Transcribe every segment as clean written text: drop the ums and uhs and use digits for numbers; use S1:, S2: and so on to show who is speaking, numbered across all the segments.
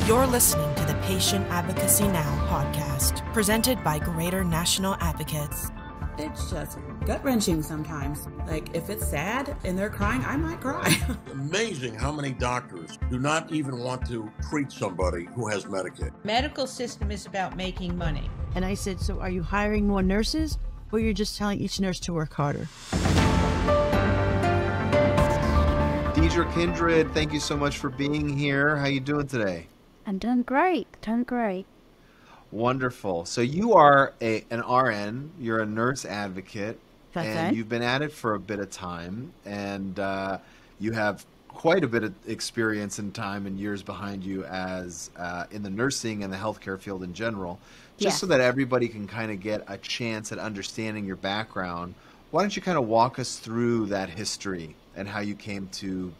S1: You're listening to the Patient Advocacy Now podcast, presented by Greater National Advocates.
S2: It's just gut-wrenching sometimes. Like, if it's sad and they're crying, I might cry.
S3: Amazing how many doctors do not even want to treat somebody who has Medicaid.
S4: Medical system is about making money.
S5: And I said, so are you hiring more nurses, or you're just telling each nurse to work harder?
S6: Deidra, Kindred, thank you so much for being here. How you doing today?
S7: I'm doing great.
S6: Wonderful. So you are an RN, you're a nurse advocate,
S7: That's
S6: and
S7: right.
S6: you've been at it for a bit of time, and you have quite a bit of experience and time and years behind you as in the nursing and the healthcare field in general. Just so that everybody can kind of get a chance at understanding your background, why don't you kind of walk us through that history and how you came to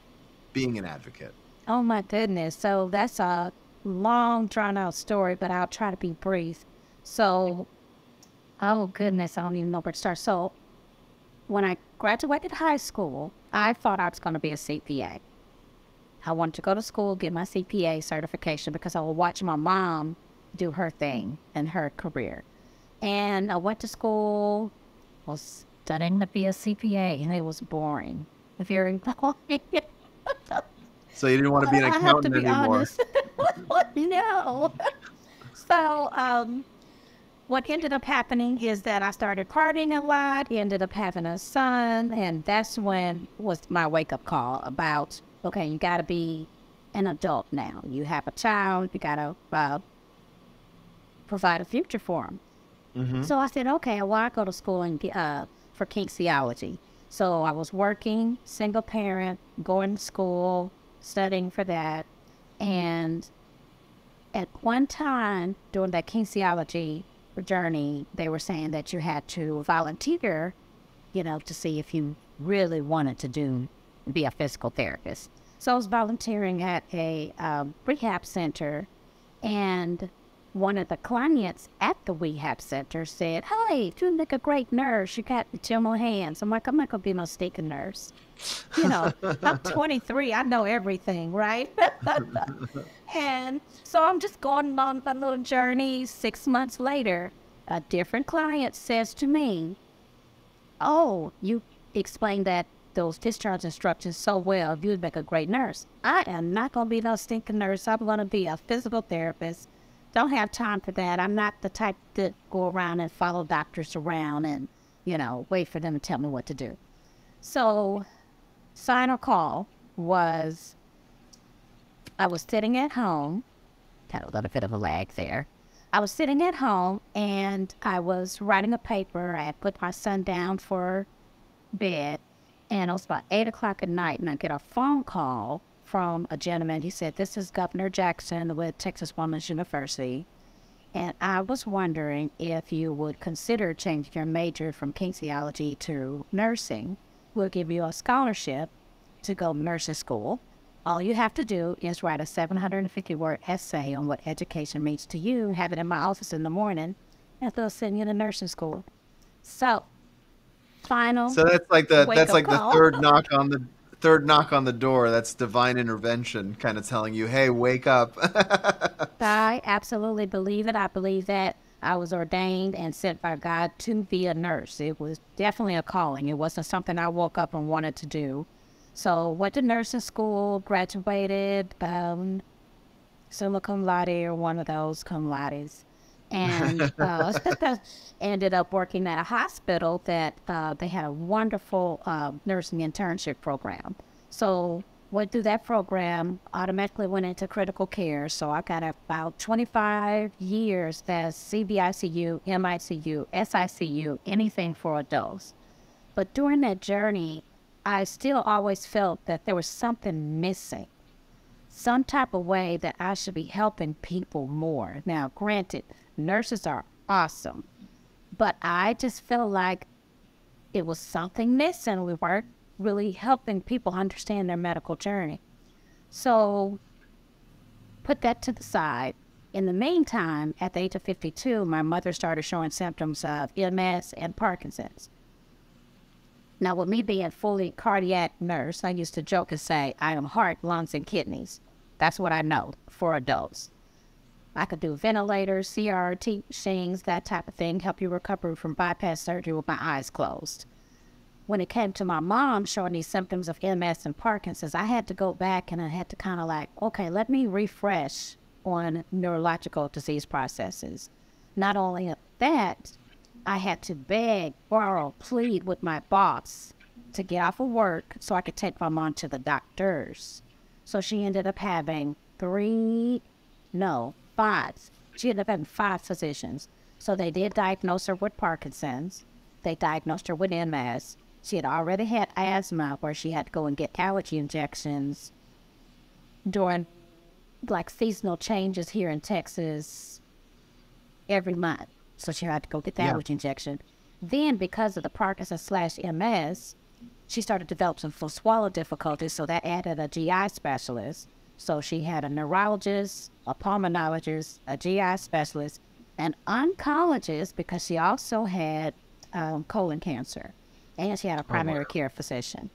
S6: being an advocate?
S7: Oh my goodness. So that's a long drawn out story, but I'll try to be brief. So, oh goodness, I don't even know where to start. So when I graduated high school, I thought I was going to be a CPA. I wanted to go to school, get my CPA certification because I would watch my mom do her thing in her career. And I went to school, was studying to be a CPA, and it was boring. Very boring.
S6: So you didn't want to be an accountant anymore?
S7: No. So what ended up happening is that I started partying a lot, ended up having a son, and that's when was my wake-up call about, okay, you got to be an adult now. You have a child, you got to provide a future for him. Mm-hmm. So I said, okay, well, I go to school and for kinesiology. So I was working, single parent, going to school, studying for that. And at one time during that kinesiology journey, they were saying that you had to volunteer, to see if you really wanted to be a physical therapist. So I was volunteering at a rehab center, and one of the clients at the rehab center said, "Hey, you make a great nurse. You got the gentle hands." I'm like, I'm not going to be no stinking nurse. I'm 23. I know everything, right? And so I'm just going on my little journey. 6 months later, a different client says to me, "Oh, you explained those discharge instructions so well. You'd make a great nurse." I am not going to be no stinking nurse. I'm going to be a physical therapist. Don't have time for that. I'm not the type that go around and follow doctors around and, wait for them to tell me what to do. So, final call was, I was sitting at home, had a little bit of a lag there. I was sitting at home and I was writing a paper. I had put my son down for bed, and it was about 8 o'clock at night, and I get a phone call from a gentleman. He said, "This is Governor Jackson with Texas Women's University, and I was wondering if you would consider changing your major from kinesiology to nursing. We'll give you a scholarship to go to nursing school. All you have to do is write a 750-word essay on what education means to you, have it in my office in the morning, and they'll send you to nursing school." So, final.
S6: So that's like the
S7: call.
S6: third knock on the door. That's divine intervention, kind of telling you, "Hey, wake up."
S7: I absolutely believe it. I believe that I was ordained and sent by God to be a nurse. It was definitely a calling. It wasn't something I woke up and wanted to do. So went to nursing school, graduated, summa cum laude, or one of those cum laudes. And ended up working at a hospital that they had a wonderful nursing internship program. So went through that program, automatically went into critical care. So I got about 25 years as CVICU, MICU, SICU, anything for adults. But during that journey, I still always felt that there was something missing, some type of way that I should be helping people more. Now, granted, nurses are awesome, but I just felt like it was something missing. We weren't really helping people understand their medical journey. So, put that to the side. In the meantime, at the age of 52, my mother started showing symptoms of MS and Parkinson's. Now, with me being fully cardiac nurse, I used to joke and say, I am heart, lungs, and kidneys. That's what I know for adults. I could do ventilators, CRT machines, that type of thing, help you recover from bypass surgery with my eyes closed. When it came to my mom showing these symptoms of MS and Parkinson's, I had to go back and I had to kind of like, okay, let me refresh on neurological disease processes. Not only that, I had to beg, borrow, plead with my boss to get off of work so I could take my mom to the doctors. So she ended up having five. She ended up having 5 physicians. So they did diagnose her with Parkinson's. They diagnosed her with MS. She had already had asthma where she had to go and get allergy injections during like seasonal changes here in Texas every month. So she had to go get the allergy injection. Then because of the Parkinson's/MS, she started to develop some full swallow difficulties. So that added a GI specialist. So she had a neurologist, a pulmonologist, a GI specialist, an oncologist because she also had colon cancer. And she had a primary care physician.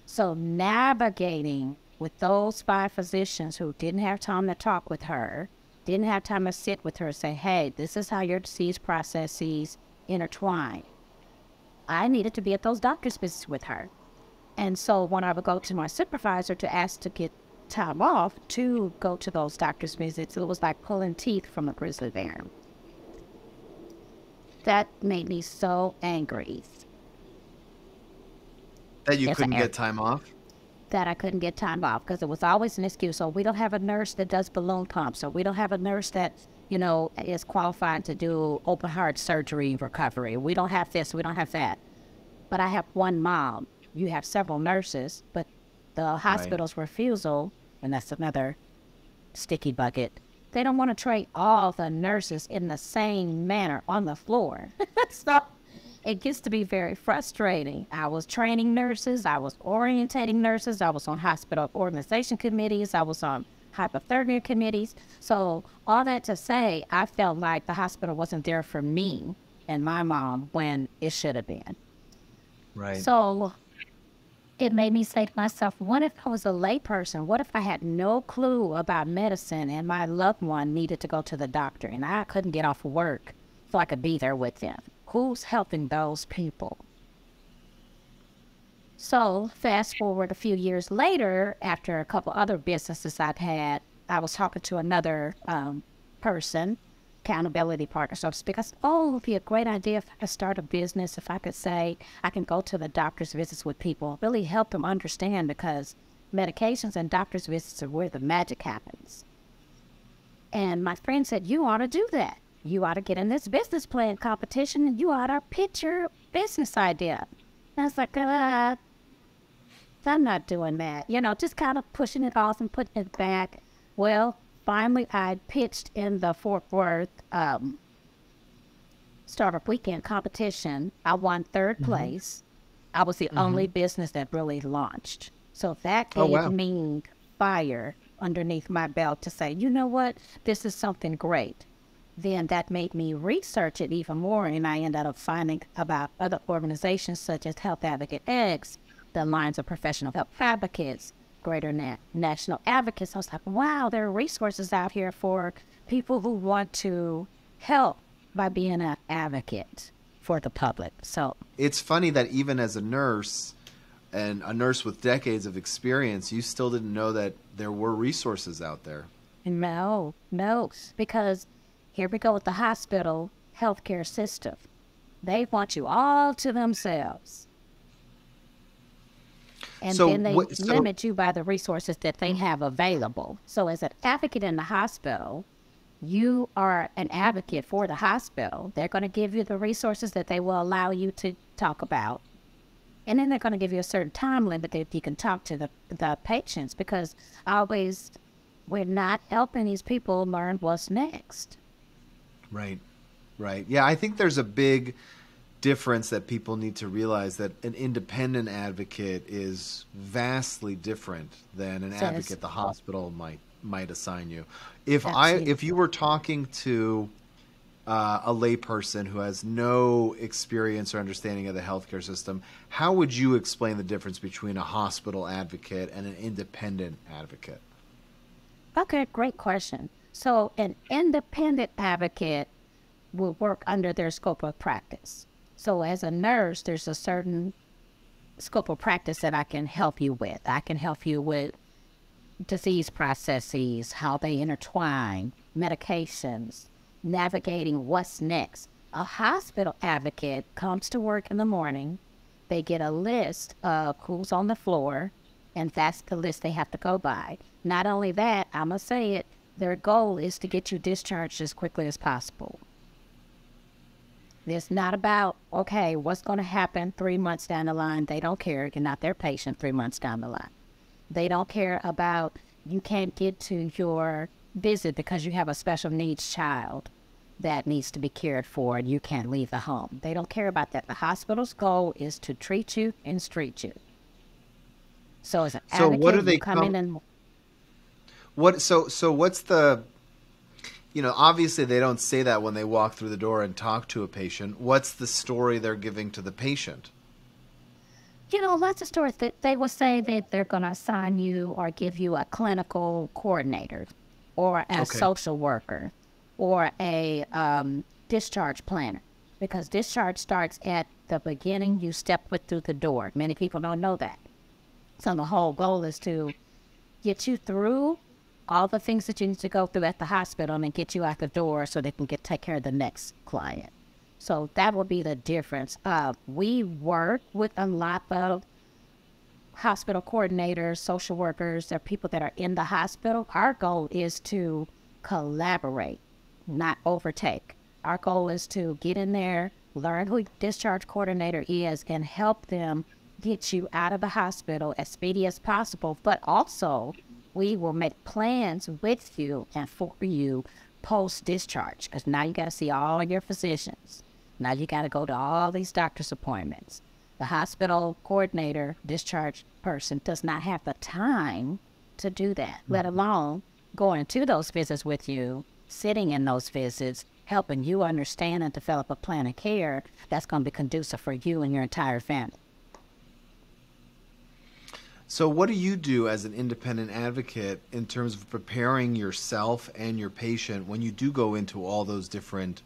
S7: So navigating with those 5 physicians who didn't have time to talk with her, didn't have time to sit with her and say, hey, this is how your disease processes intertwine. I needed to be at those doctor's visits with her. And so when I would go to my supervisor to ask to get time off to go to those doctor's visits, it was like pulling teeth from a grizzly bear. That made me so angry.
S6: That you couldn't get time off?
S7: That I couldn't get time off because it was always an excuse. So we don't have a nurse that does balloon pumps. So we don't have a nurse that, is qualified to do open heart surgery recovery. We don't have this. We don't have that. But I have one mom. You have several nurses, but the hospital's refusal, and that's another sticky bucket, they don't want to train all the nurses in the same manner on the floor. So it gets to be very frustrating. I was training nurses. I was orientating nurses. I was on hospital organization committees. I was on hypothermia committees. So all that to say, I felt like the hospital wasn't there for me and my mom when it should have been.
S6: Right.
S7: So it made me say to myself, what if I was a layperson? What if I had no clue about medicine and my loved one needed to go to the doctor and I couldn't get off of work so I could be there with them? Who's helping those people? So fast forward a few years later, after a couple other businesses I'd had, I was talking to another person, accountability partner, so to speak. I said, oh, it would be a great idea if I could start a business, if I could say I can go to the doctor's visits with people, really help them understand, because medications and doctor's visits are where the magic happens. And my friend said, you ought to do that. You ought to get in this business plan competition and you ought to pitch your business idea. And I was like, I'm not doing that. Just kind of pushing it off and putting it back. Well, finally I pitched in the Fort Worth Startup Weekend competition. I won 3rd place. I was the only business that really launched. So that gave me fire underneath my belt to say, you know what, this is something great. Then that made me research it even more, and I ended up finding about other organizations such as Health Advocate X, the Alliance of Professional Health Advocates, Greater National Advocates. I was like, wow, there are resources out here for people who want to help by being an advocate for the public. So
S6: it's funny that even as a nurse, and a nurse with decades of experience, you still didn't know that there were resources out there.
S7: No, because here we go with the hospital healthcare system. They want you all to themselves. And then they limit you by the resources that they have available. So as an advocate in the hospital, you are an advocate for the hospital. They're going to give you the resources that they will allow you to talk about. And then they're going to give you a certain time limit that you can talk to the patients, because we're not helping these people learn what's next.
S6: Right. Yeah, I think there's a big difference that people need to realize, that an independent advocate is vastly different than an advocate the hospital might assign you. If you were talking to a layperson who has no experience or understanding of the healthcare system, how would you explain the difference between a hospital advocate and an independent advocate?
S7: Okay, great question. So an independent advocate will work under their scope of practice. So as a nurse, there's a certain scope of practice that I can help you with. I can help you with disease processes, how they intertwine, medications, navigating what's next. A hospital advocate comes to work in the morning. They get a list of who's on the floor, and that's the list they have to go by. Not only that, I must say it, their goal is to get you discharged as quickly as possible. It's not about, okay, what's going to happen 3 months down the line. They don't care. You're not their patient 3 months down the line. They don't care about you can't get to your visit because you have a special needs child that needs to be cared for and you can't leave the home. They don't care about that. The hospital's goal is to treat you and street you. So as an advocate,
S6: what do they
S7: you come in and...
S6: So what's the, obviously they don't say that when they walk through the door and talk to a patient. What's the story they're giving to the patient?
S7: Lots of stories that they will say that they're going to assign you or give you a clinical coordinator or a social worker or a discharge planner, because discharge starts at the beginning you step foot through the door. Many people don't know that. So the whole goal is to get you through all the things that you need to go through at the hospital and get you out the door so they can take care of the next client. So that will be the difference. We work with a lot of hospital coordinators, social workers, or people that are in the hospital. Our goal is to collaborate, not overtake. Our goal is to get in there, learn who discharge coordinator is, and help them get you out of the hospital as speedy as possible. But also, we will make plans with you and for you post-discharge, because now you got to see all your physicians. Now you got to go to all these doctor's appointments. The hospital coordinator, discharge person, does not have the time to do that, let alone going to those visits with you, sitting in those visits, helping you understand and develop a plan of care that's going to be conducive for you and your entire family.
S6: So what do you do as an independent advocate in terms of preparing yourself and your patient when you do go into all those different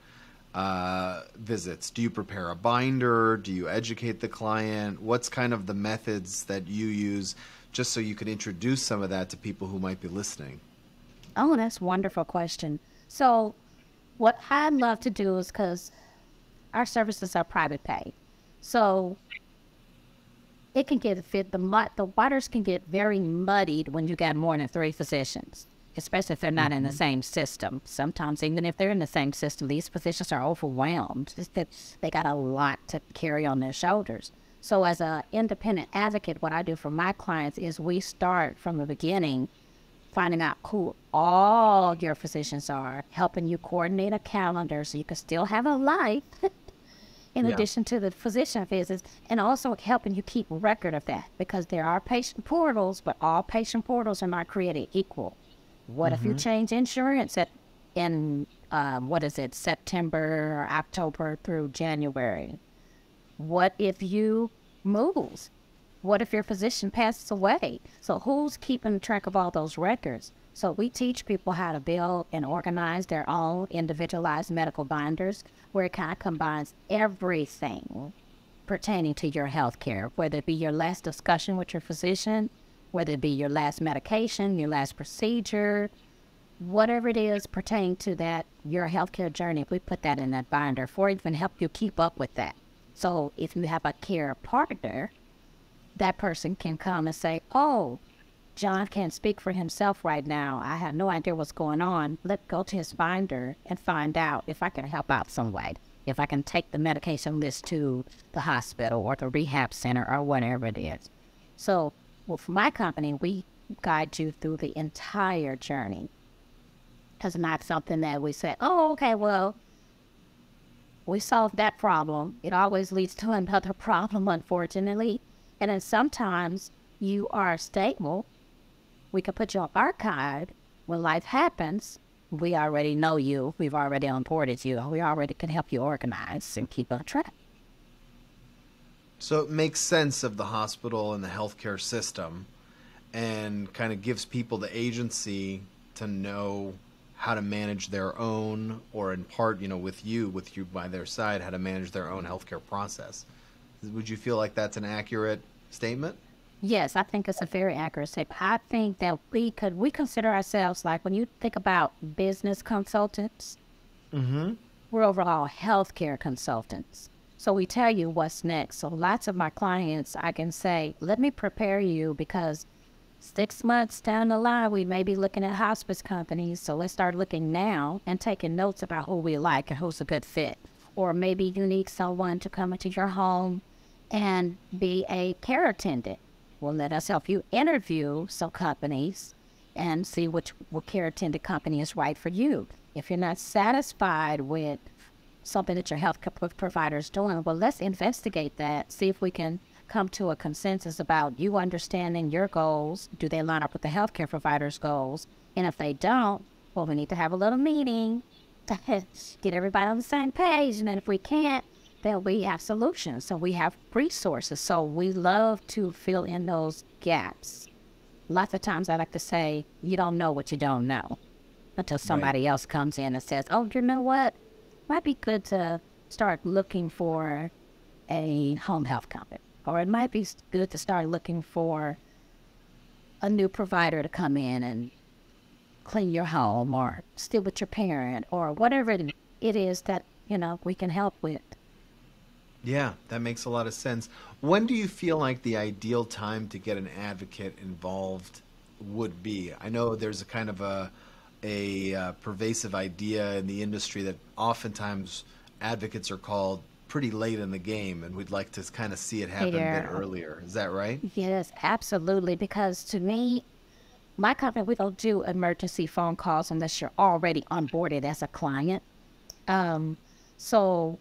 S6: visits? Do you prepare a binder? Do you educate the client? What's kind of the methods that you use, just so you could introduce some of that to people who might be listening?
S7: Oh, that's a wonderful question. So what I love to do is, because our services are private pay, so it can get the waters can get very muddied when you got more than 3 physicians, especially if they're not in the same system. Sometimes even if they're in the same system, these physicians are overwhelmed. It's that they got a lot to carry on their shoulders. So as an independent advocate, what I do for my clients is we start from the beginning, finding out who all your physicians are, helping you coordinate a calendar so you can still have a life in addition to the physician visits, and also helping you keep record of that, because there are patient portals, but all patient portals are not created equal. What if you change insurance in September or October through January? What if you move? What if your physician passes away? So who's keeping track of all those records? So we teach people how to build and organize their own individualized medical binders, where it kind of combines everything pertaining to your health care, whether it be your last discussion with your physician, whether it be your last medication, your last procedure, whatever it is pertaining to that, your healthcare journey. We put that in that binder for even help you keep up with that. So if you have a care partner, that person can come and say, oh, John can't speak for himself right now. I have no idea what's going on. Let's go to his binder and find out if I can help out some way. If I can take the medication list to the hospital or the rehab center or whatever it is. So, for my company, we guide you through the entire journey. It's not something that we say, oh, okay, well, we solved that problem. It always leads to another problem, unfortunately. And then sometimes you are stable. We can put you on archive. When life happens, we already know you. We've already onboarded you. We already can help you organize and keep on track.
S6: So it makes sense of the hospital and the healthcare system, and kind of gives people the agency to know how to manage their own, or in part, with you by their side, how to manage their own healthcare process. Would you feel like that's an accurate statement?
S7: Yes, I think it's a very accurate statement. I think that we consider ourselves, like, when you think about business consultants, we're overall healthcare consultants. So we tell you what's next. So lots of my clients, I can say, let me prepare you, because 6 months down the line, we may be looking at hospice companies. So let's start looking now and taking notes about who we like and who's a good fit. Or maybe you need someone to come into your home and be a care attendant. Well, let us help you interview some companies and see what care attendant company is right for you. If you're not satisfied with something that your health provider is doing, well, let's investigate that, see if we can come to a consensus about you understanding your goals. Do they line up with the healthcare provider's goals? And if they don't, well, we need to have a little meeting to get everybody on the same page. And then if we can't, then we have solutions. So we have resources. So we love to fill in those gaps. Lots of times I like to say, you don't know what you don't know until somebody else comes in and says, oh, you know what? Might be good to start looking for a home health company. Or it might be good to start looking for a new provider to come in and clean your home, or stay with your parent, or whatever it is that, we can help with.
S6: Yeah, that makes a lot of sense. When do you feel like the ideal time to get an advocate involved would be? I know there's a kind of a pervasive idea in the industry that oftentimes advocates are called pretty late in the game, and we'd like to kind of see it happen a bit earlier. Is that right? Yes,
S7: absolutely. Because to me, my company, we don't do emergency phone calls unless you're already onboarded as a client. So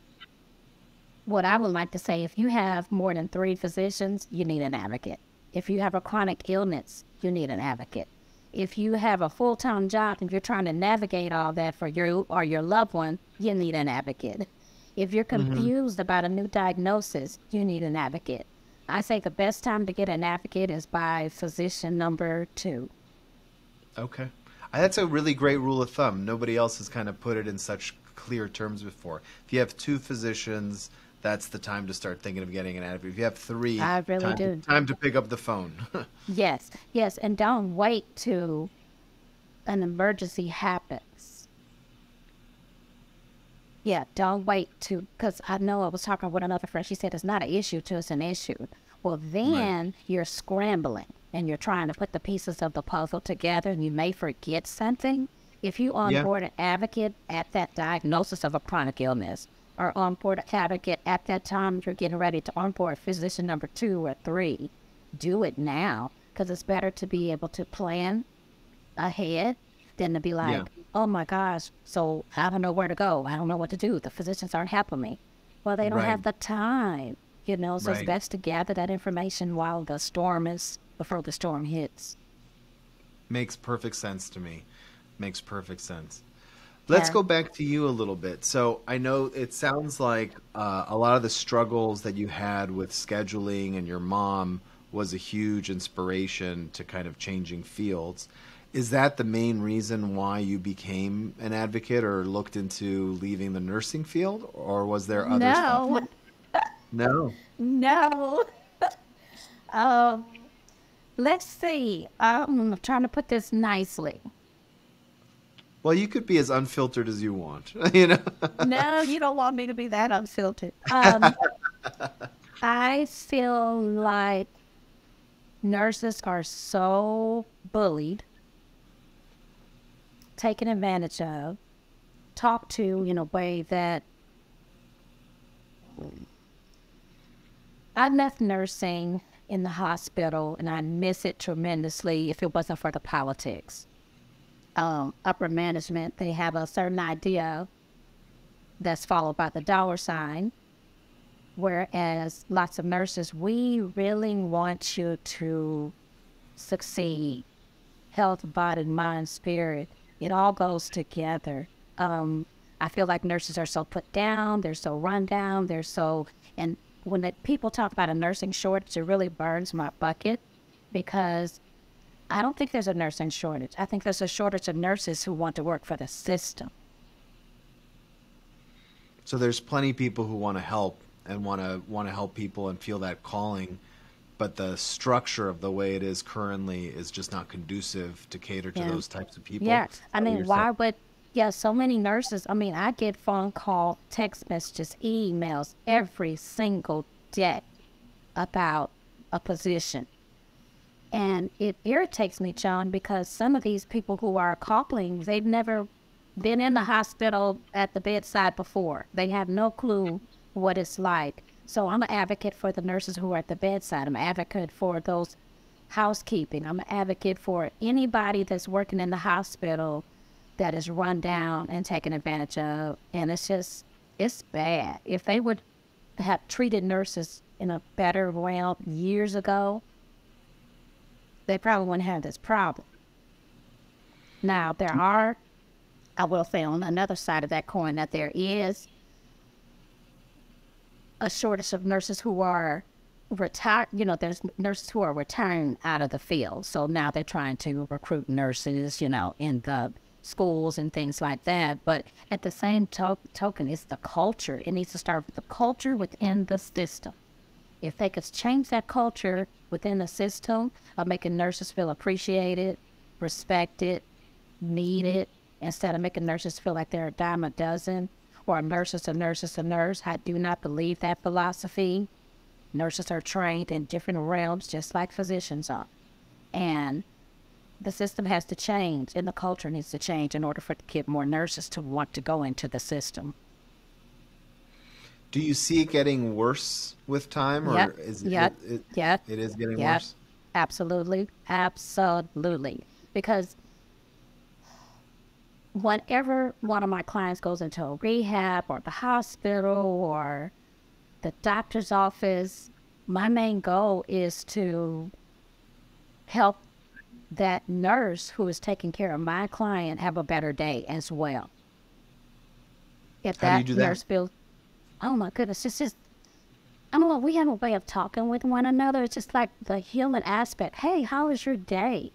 S7: what I would like to say, if you have more than 3 physicians, you need an advocate. If you have a chronic illness, you need an advocate. If you have a full-time job and you're trying to navigate all that for you or your loved one, you need an advocate. If you're confused about a new diagnosis, you need an advocate. I say the best time to get an advocate is by physician number 2.
S6: Okay. That's a really great rule of thumb. Nobody else has kind of put it in such clear terms before. If you have 2 physicians, that's the time to start thinking of getting an advocate. If you have 3,
S7: I really do.
S6: Time to pick up the phone.
S7: Yes, and don't wait till an emergency happens. Yeah, don't wait because I know I was talking with another friend. She said it's not an issue till it's an issue. Well, then you're scrambling and you're trying to put the pieces of the puzzle together, and you may forget something. If you onboard an advocate at that diagnosis of a chronic illness, or onboard an advocate at that time you're getting ready to onboard physician number 2 or 3, do it now, because it's better to be able to plan ahead than to be like, oh my gosh, so I don't know where to go. I don't know what to do. The physicians aren't helping me. Well, they don't have the time, so it's best to gather that information while before the storm hits.
S6: Makes perfect sense to me. Makes perfect sense. Let's go back to you a little bit. So I know it sounds like a lot of the struggles that you had with scheduling and your mom was a huge inspiration to kind of changing fields. Is that the main reason why you became an advocate or looked into leaving the nursing field, or was there other stuff? No.
S7: Let's see. I'm trying to put this nicely.
S6: Well, you could be as unfiltered as you want,
S7: No, you don't want me to be that unfiltered. I feel like nurses are so bullied, taken advantage of, talked to in a way that I left nursing in the hospital, and I miss it tremendously if it wasn't for the politics. Upper management, they have a certain idea that's followed by the dollar sign, whereas lots of nurses, we really want you to succeed. Health, body, mind, spirit, it all goes together. I feel like nurses are so put down, they're so run down, and when people talk about a nursing shortage, it really burns my bucket, because I don't think there's a nursing shortage. I think there's a shortage of nurses who want to work for the system.
S6: So there's plenty of people who want to help and want to help people and feel that calling, but the structure of the way it is currently is just not conducive to cater to those types of people.
S7: Yeah, I mean, why would, so many nurses, I mean, I get phone call, text messages, emails every single day about a position. And it irritates me, John, because some of these people who are calling, they've never been in the hospital at the bedside before. They have no clue what it's like. So I'm an advocate for the nurses who are at the bedside. I'm an advocate for those housekeeping. I'm an advocate for anybody that's working in the hospital that is run down and taken advantage of. And it's bad. If they would have treated nurses in a better way years ago, they probably wouldn't have this problem. Now, I will say on another side of that coin that there is a shortage of nurses who are retired. There's nurses who are retiring out of the field. So now they're trying to recruit nurses, in the schools and things like that. But at the same token, it's the culture. It needs to start with the culture within the system. If they could change that culture within the system of making nurses feel appreciated, respected, needed, instead of making nurses feel like they're a dime a dozen, or a nurse is a nurse is a nurse. I do not believe that philosophy. Nurses are trained in different realms, just like physicians are. And the system has to change, and the culture needs to change in order for it to get more nurses to want to go into the system.
S6: Do you see it getting worse with time, or
S7: it is getting
S6: worse?
S7: Absolutely. Because whenever one of my clients goes into a rehab or the hospital or the doctor's office, my main goal is to help that nurse who is taking care of my client have a better day as well. If
S6: How do you do that?
S7: Nurse feels, oh my goodness, it's just, I don't know, we have a way of talking with one another. It's just like the human aspect. Hey, how was your day?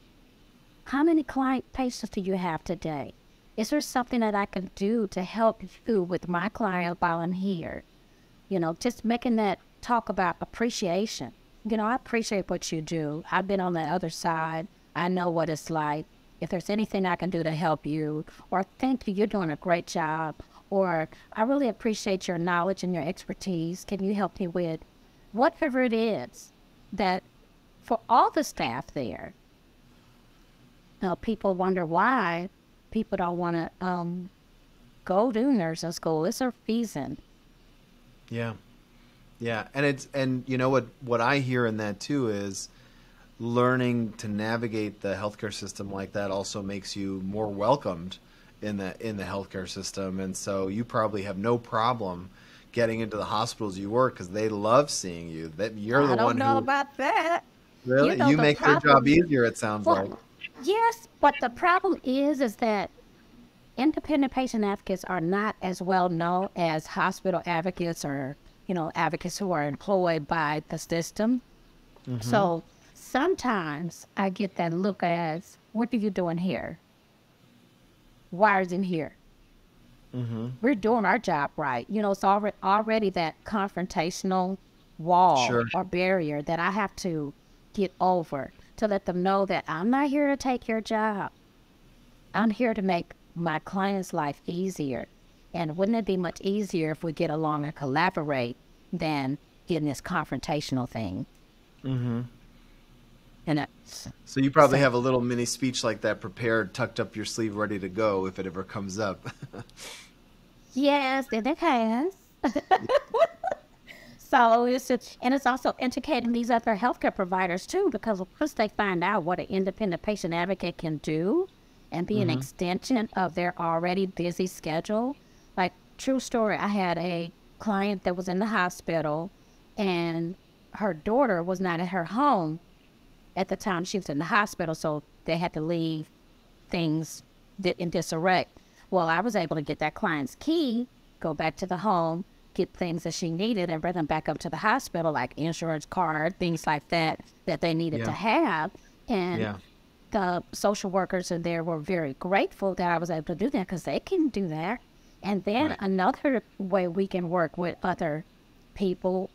S7: How many patients do you have today? Is there something that I can do to help you with my client while I'm here? Just making that talk about appreciation. I appreciate what you do. I've been on the other side. I know what it's like. If there's anything I can do to help you, or thank you, you're doing a great job, or I really appreciate your knowledge and your expertise. Can you help me with whatever it is that for all the staff there? People wonder why people don't want to go to nursing school. It's a reason.
S6: Yeah. And you know what I hear in that too is learning to navigate the healthcare system like that also makes you more welcomed in the healthcare system. And so you probably have no problem getting into the hospitals you work because they love seeing you. That you're the one who. I don't know
S7: about that.
S6: Really? You make their job easier, it sounds like.
S7: Yes, but the problem is that independent patient advocates are not as well known as hospital advocates or, advocates who are employed by the system. Mm-hmm. So sometimes I get that look as, what are you doing here? Why is it here? Mm-hmm. We're doing our job right. It's already that confrontational wall or barrier that I have to get over to let them know that I'm not here to take your job. I'm here to make my client's life easier. And wouldn't it be much easier if we get along and collaborate than getting this confrontational thing?
S6: Mm-hmm. So you probably have a little mini speech like that prepared, tucked up your sleeve, ready to go if it ever comes up.
S7: Yes, and it has. So it's also educating these other healthcare providers too, because once they find out what an independent patient advocate can do and be an extension of their already busy schedule. Like, true story, I had a client that was in the hospital and her daughter was not at her home at the time she was in the hospital, so they had to leave things in disarray. Well, I was able to get that client's key, go back to the home, get things that she needed and bring them back up to the hospital, like insurance card, things like that they needed to have. And the social workers in there were very grateful that I was able to do that because they can do that. And then another way we can work with other people,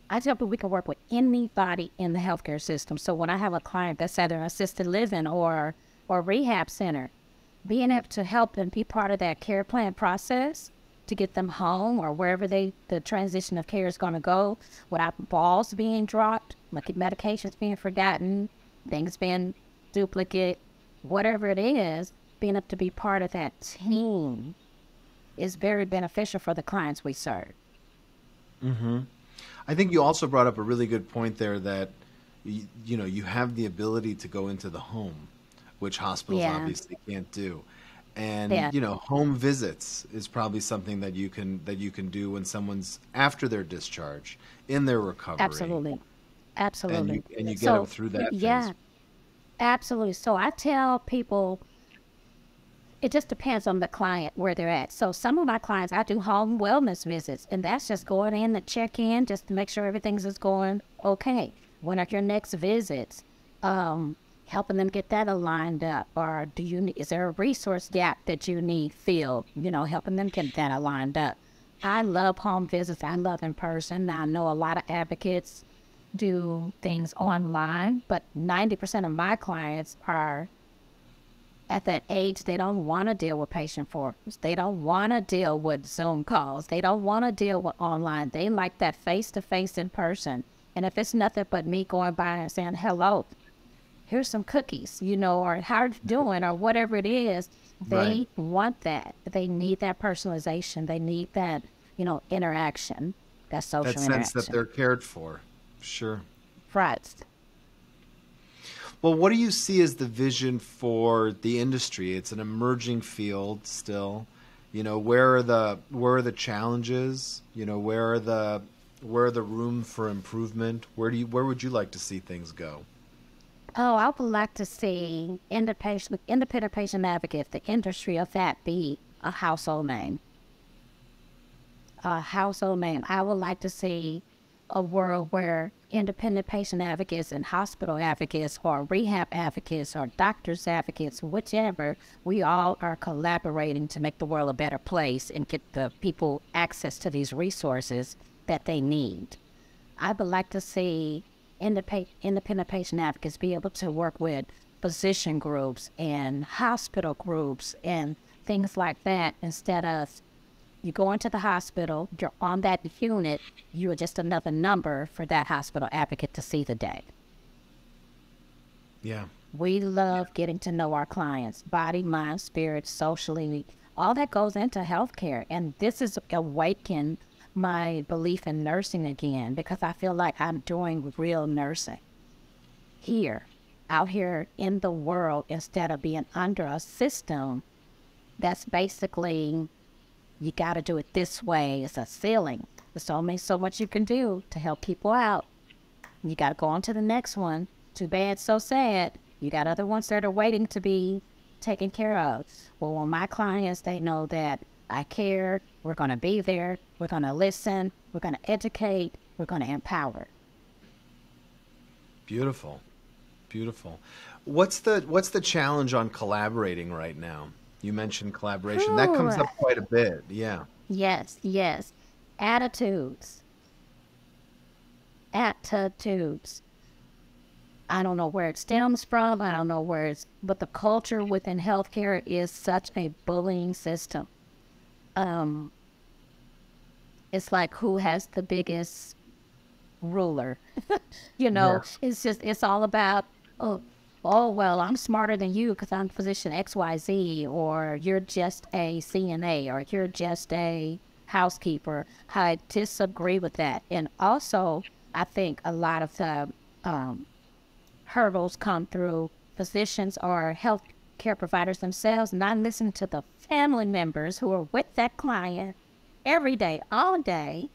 S7: I tell people we can work with anybody in the healthcare system. So when I have a client that's at an assisted living or rehab center, being able to help them be part of that care plan process to get them home or wherever the transition of care is going to go without balls being dropped, medications being forgotten, things being duplicate, whatever it is, being able to be part of that team is very beneficial for the clients we serve.
S6: Mm-hmm. I think you also brought up a really good point there that, you have the ability to go into the home, which hospitals obviously can't do. And, home visits is probably something that you can do when someone's after their discharge, in their recovery.
S7: Absolutely. Absolutely.
S6: And you get them through that phase.
S7: Absolutely. So I tell people, it just depends on the client, where they're at. So some of my clients, I do home wellness visits, and that's just going in to check in just to make sure everything's just going okay. When are your next visits? Helping them get that aligned up, or is there a resource gap that you need filled? Helping them get that aligned up. I love home visits. I love in person. I know a lot of advocates do things online, but 90% of my clients are at that age. They don't want to deal with patient forums. They don't want to deal with Zoom calls. They don't want to deal with online. They like that face-to-face in person. And if it's nothing but me going by and saying, hello, here's some cookies, or how are you doing, or whatever it is, they want that. They need that personalization. They need that, interaction, that social interaction.
S6: That sense that they're cared for. Sure.
S7: Right.
S6: Well, what do you see as the vision for the industry? It's an emerging field still. Where are the challenges? Where are the room for improvement? Where would you like to see things go?
S7: Oh, I would like to see independent patient advocates, the industry of that, be a household name. A household name. I would like to see a world where independent patient advocates and hospital advocates or rehab advocates or doctors advocates, whichever, we all are collaborating to make the world a better place and get the people access to these resources that they need. I would like to see independent patient advocates be able to work with physician groups and hospital groups and things like that, instead of you go into the hospital, you're on that unit, you're just another number for that hospital advocate to see the day.
S6: Yeah.
S7: We love getting to know our clients, body, mind, spirit, socially, all that goes into healthcare. And this has awakened my belief in nursing again, because I feel like I'm doing real nursing out here in the world, instead of being under a system that's basically, you got to do it this way. It's a ceiling. There's only so much you can do to help people out. You got to go on to the next one. Too bad, so sad. You got other ones that are waiting to be taken care of. Well, when my clients, they know that I care, we're going to be there, we're going to listen, we're going to educate, we're going to empower.
S6: Beautiful. Beautiful. What's the challenge on collaborating right now? You mentioned collaboration. That comes up quite a bit. Yeah.
S7: Yes. Attitudes. I don't know where it stems from. I don't know but the culture within healthcare is such a bullying system. It's like, who has the biggest ruler? Yes. It's all about, oh, well, I'm smarter than you because I'm physician XYZ, or you're just a CNA, or you're just a housekeeper. I disagree with that. And also, I think a lot of the hurdles come through physicians or health care providers themselves not listening to the family members who are with that client every day, all day.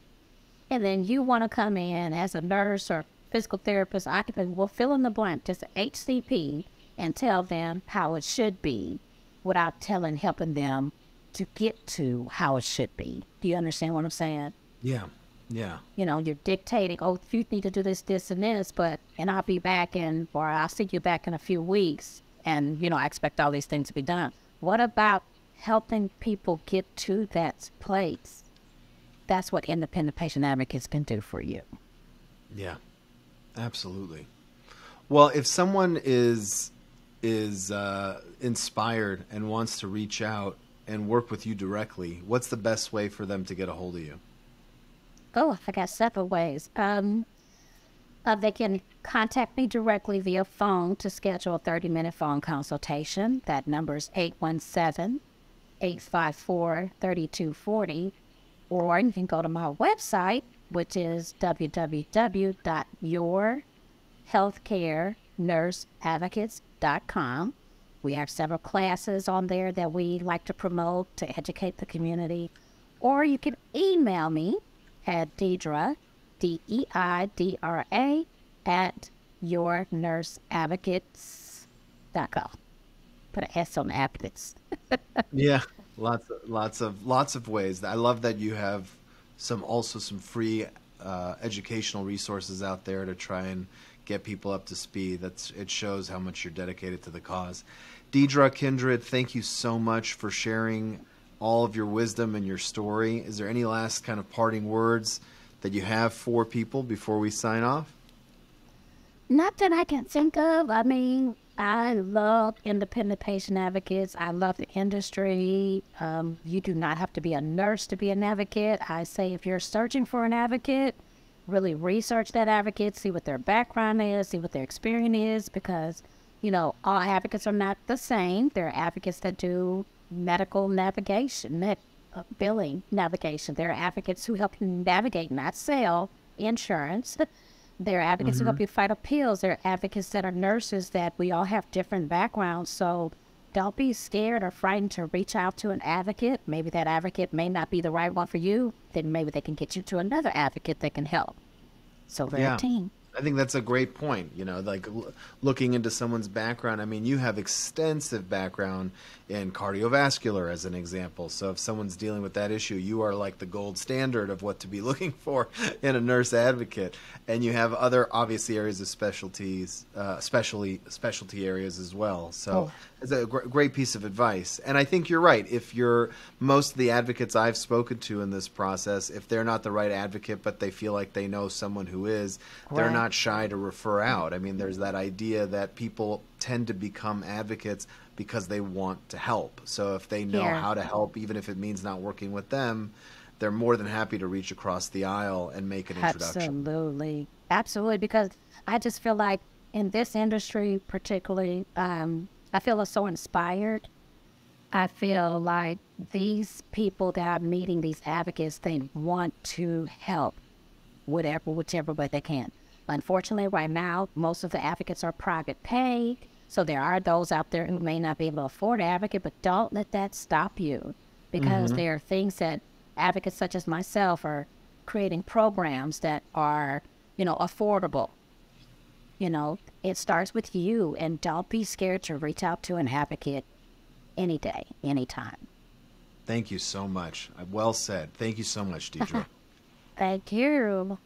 S7: And then you want to come in as a nurse or physical therapist, occupant, will fill in the blank, just an HCP, and tell them how it should be without helping them to get to how it should be. Do you understand what I'm saying?
S6: Yeah.
S7: You're dictating, oh, you need to do this, this, and this, and I'll be back or I'll see you back in a few weeks. and, you know, I expect all these things to be done. What about helping people get to that place? That's what independent patient advocates can do for you.
S6: Yeah, absolutely. Well, if someone is inspired and wants to reach out and work with you directly, what's the best way for them to get a hold of you?
S7: Oh, I got several ways. They can contact me directly via phone to schedule a 30-minute phone consultation. That number is 817-854-3240. Or you can go to my website, which is www.yourhealthcarenurseadvocates.com. We have several classes on there that we like to promote to educate the community. Or you can email me at Deidra, Deidra, at yournurseadvocates.com. Put an S on the advocates.
S6: Yeah, lots of ways. I love that you have some free educational resources out there to try and get people up to speed. It shows how much you're dedicated to the cause. Deidra, Kindred, thank you so much for sharing all of your wisdom and your story. Is there any last kind of parting words that you have for people before we sign off?
S7: Not that I can think of. I mean, I love independent patient advocates. I love the industry. You do not have to be a nurse to be an advocate. I say if you're searching for an advocate, really research that advocate, see what their background is, see what their experience is, because, you know, all advocates are not the same. There are advocates that do medical navigation, billing navigation. There are advocates who help you navigate, not sell insurance. There are advocates who help you fight appeals. There are advocates that are nurses that we all have different backgrounds. So don't be scared or frightened to reach out to an advocate. Maybe that advocate may not be the right one for you. Then maybe they can get you to another advocate that can help. So we're a team.
S6: I think that's a great point. You know, like looking into someone's background. I mean, you have extensive background in cardiovascular as an example. So if someone's dealing with that issue, you are like the gold standard of what to be looking for in a nurse advocate. And you have other obviously areas of specialty areas as well. So it's a great piece of advice. And I think you're right. If most of the advocates I've spoken to in this process, if they're not the right advocate, but they feel like they know someone who is, they're not shy to refer out. I mean, there's that idea that people tend to become advocates because they want to help. So if they know how to help, even if it means not working with them, they're more than happy to reach across the aisle and make an introduction.
S7: Absolutely. Because I just feel like in this industry particularly, I feel so inspired. I feel like these people that are meeting, these advocates, they want to help whichever way they can. Unfortunately, right now, most of the advocates are private paid. So there are those out there who may not be able to afford an advocate, but don't let that stop you, because there are things that advocates such as myself are creating programs that are, you know, affordable. You know, it starts with you, and don't be scared to reach out to an advocate any day, anytime.
S6: Thank you so much. Well said. Thank you so much, Deidra.
S7: Thank you.